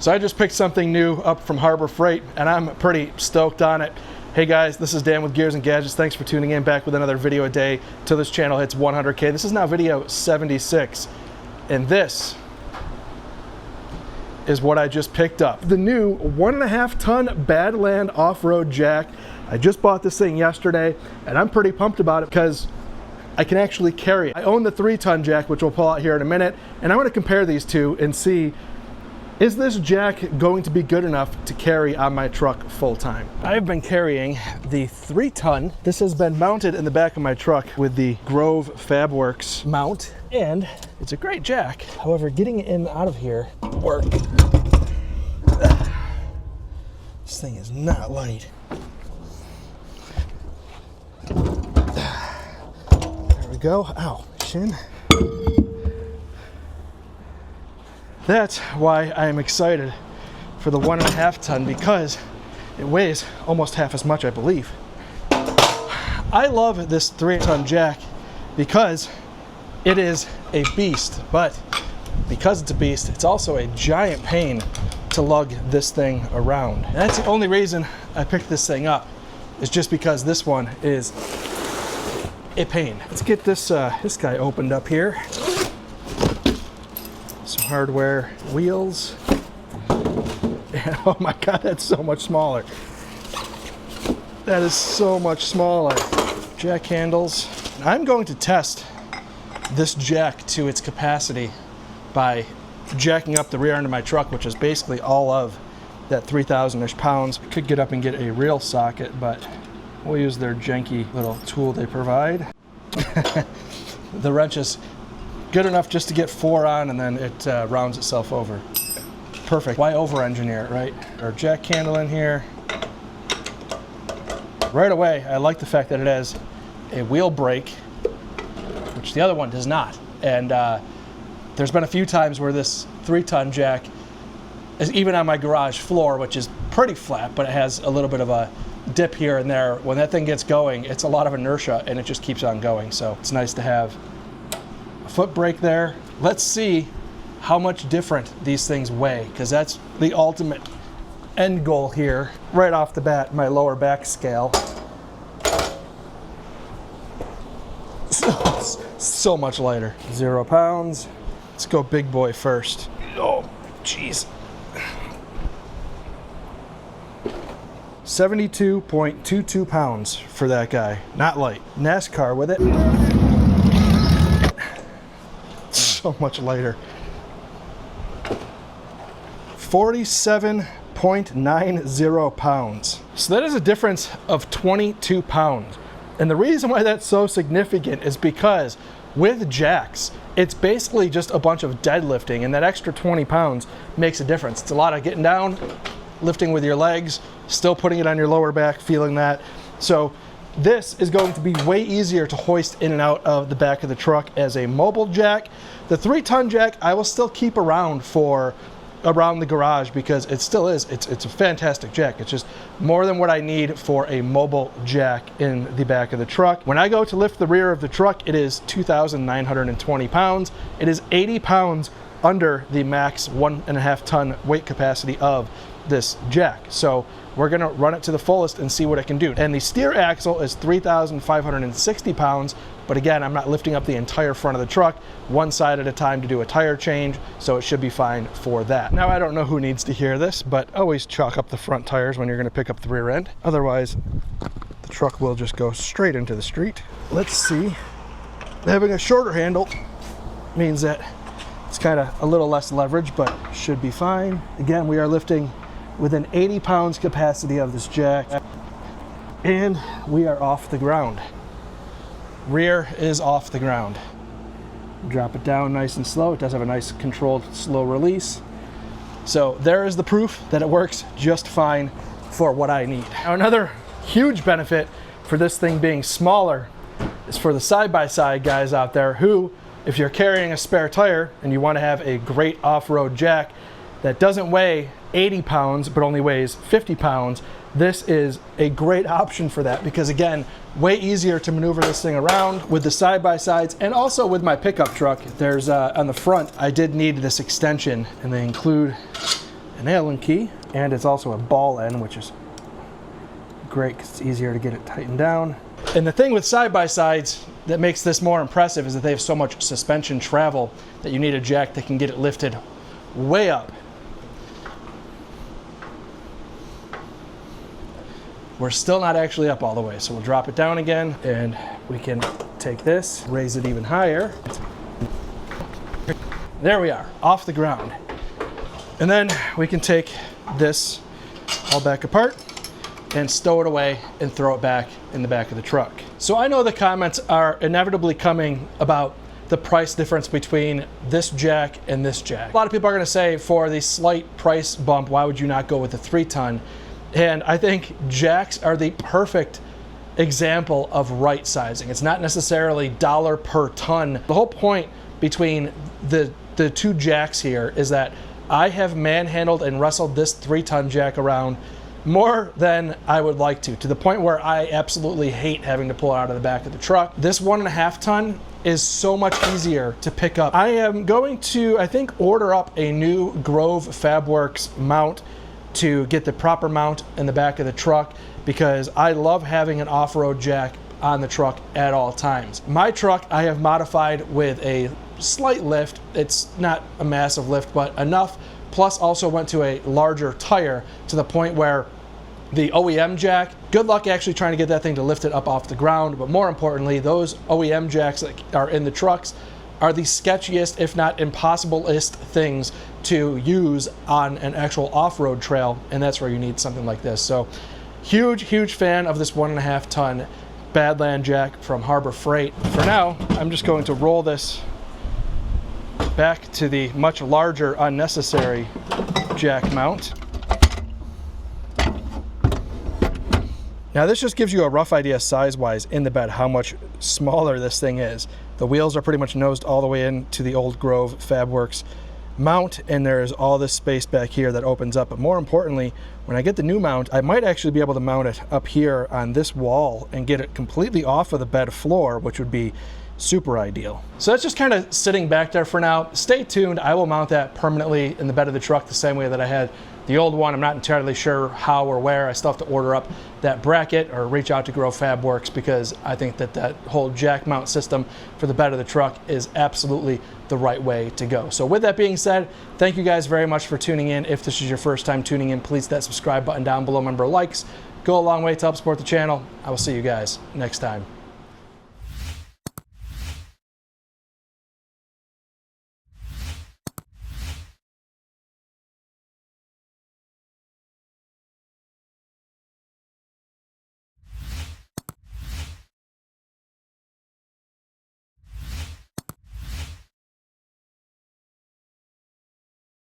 So I just picked something new up from Harbor Freight and I'm pretty stoked on it. Hey guys, this is Dan with Gears and Gadgets. Thanks for tuning in, back with another video a day till this channel hits 100K. This is now video 76, and this is what I just picked up. The new 1.5 ton Badland Off-Road Jack. I just bought this thing yesterday and I'm pretty pumped about it because I can actually carry it. I own the 3-ton Jack, which we'll pull out here in a minute, and I'm going to compare these two and see, is this Jack going to be good enough to carry on my truck full time? I've been carrying the 3-ton. This has been mounted in the back of my truck with the Grove Fabworks mount, and it's a great Jack. However, getting it in and out of here work. This thing is not light. There we go. Ow, shin. That's why I am excited for the 1.5 ton, because it weighs almost half as much, I believe. I love this 3-ton Jack because it is a beast, but because it's a beast, it's also a giant pain to lug this thing around. And that's the only reason I picked this thing up, is just because this one is a pain. Let's get this guy opened up here. Some hardware, wheels, and oh my god, that's so much smaller. That is so much smaller. Jack handles. I'm going to test this Jack to its capacity by jacking up the rear end of my truck, which is basically all of that 3,000-ish pounds. I could get up and get a real socket, but we'll use their janky little tool they provide. The wrench is good enough just to get 4 on, and then it rounds itself over. Perfect. Why over-engineer it, right? Our jack handle in here. Right away, I like the fact that it has a wheel brake, which the other one does not. And there's been a few times where this 3-ton Jack is even on my garage floor, which is pretty flat, but it has a little bit of a dip here and there. When that thing gets going, it's a lot of inertia and it just keeps on going. So it's nice to have foot brake there. Let's see how much different these things weigh, because that's the ultimate end goal here. Right off the bat, my lower back scale. So much lighter. 0 pounds. Let's go big boy first. Oh, jeez. 72.22 pounds for that guy. Not light. NASCAR with it. So much lighter. 47.90 pounds. So that is a difference of 22 pounds. And the reason why that's so significant is because with jacks, it's basically just a bunch of deadlifting, and that extra 20 pounds makes a difference. It's a lot of getting down, lifting with your legs, still putting it on your lower back, feeling that. So this is going to be way easier to hoist in and out of the back of the truck as a mobile Jack. The 3-ton Jack I will still keep around for around the garage, because it still is, it's a fantastic Jack. It's just more than what I need for a mobile Jack in the back of the truck. When I go to lift the rear of the truck, it is 2,920 pounds. It is 80 pounds under the max 1.5 ton weight capacity of this Jack. So we're gonna run it to the fullest and see what it can do. And the steer axle is 3,560 pounds, but again, I'm not lifting up the entire front of the truck, one side at a time to do a tire change, so it should be fine for that. Now, I don't know who needs to hear this, but always chalk up the front tires when you're gonna pick up the rear end. Otherwise, the truck will just go straight into the street. Let's see. Having a shorter handle means that it's kind of a little less leverage, but should be fine. Again, we are lifting within 80 pounds capacity of this Jack, and we are off the ground. Rear is off the ground. Drop it down nice and slow. It does have a nice controlled slow release. So there is the proof that it works just fine for what I need. Now, another huge benefit for this thing being smaller is for the side-by-side guys out there who, if you're carrying a spare tire and you want to have a great off-road Jack that doesn't weigh 80 pounds but only weighs 50 pounds, this is a great option for that, because again, way easier to maneuver this thing around with the side-by-sides. And also with my pickup truck, there's on the front, I did need this extension, and they include an Allen key, and it's also a ball end, which is great because it's easier to get it tightened down. And the thing with side-by-sides that makes this more impressive is that they have so much suspension travel that you need a jack that can get it lifted way up. We're still not actually up all the way, so we'll drop it down again, and we can take this, raise it even higher. There we are, off the ground. And then we can take this all back apart and stow it away and throw it back in the back of the truck. So I know the comments are inevitably coming about the price difference between this jack and this jack. A lot of people are gonna say, for the slight price bump, why would you not go with the 3-ton? And I think jacks are the perfect example of right sizing. It's not necessarily dollar per ton. The whole point between the two jacks here is that I have manhandled and wrestled this 3-ton jack around more than I would like to the point where I absolutely hate having to pull it out of the back of the truck. This 1.5 ton is so much easier to pick up. I am going to, I think, order up a new Grove Fabworks mount to get the proper mount in the back of the truck, because I love having an off-road jack on the truck at all times. My truck I have modified with a slight lift. It's not a massive lift, but enough. Plus also went to a larger tire to the point where the OEM jack, good luck actually trying to get that thing to lift it up off the ground. But more importantly, those OEM jacks that are in the trucks are the sketchiest, if not impossiblest things to use on an actual off-road trail. And that's where you need something like this. So huge fan of this 1.5 ton Badland jack from Harbor Freight. For now, I'm just going to roll this back to the much larger unnecessary jack mount. Now this just gives you a rough idea size-wise in the bed how much smaller this thing is. The wheels are pretty much nosed all the way into the old Grove Fabworks mount, and there's all this space back here that opens up. But more importantly, when I get the new mount, I might actually be able to mount it up here on this wall and get it completely off of the bed floor, which would be super ideal. So that's just kind of sitting back there for now. Stay tuned. I will mount that permanently in the bed of the truck the same way that I had the old one. I'm not entirely sure how or where. I still have to order up that bracket or reach out to Grove Fabworks, because I think that that whole jack mount system for the bed of the truck is absolutely the right way to go. So with that being said, thank you guys very much for tuning in. If this is your first time tuning in, please hit that subscribe button down below. Remember, likes go a long way to help support the channel. I will see you guys next time.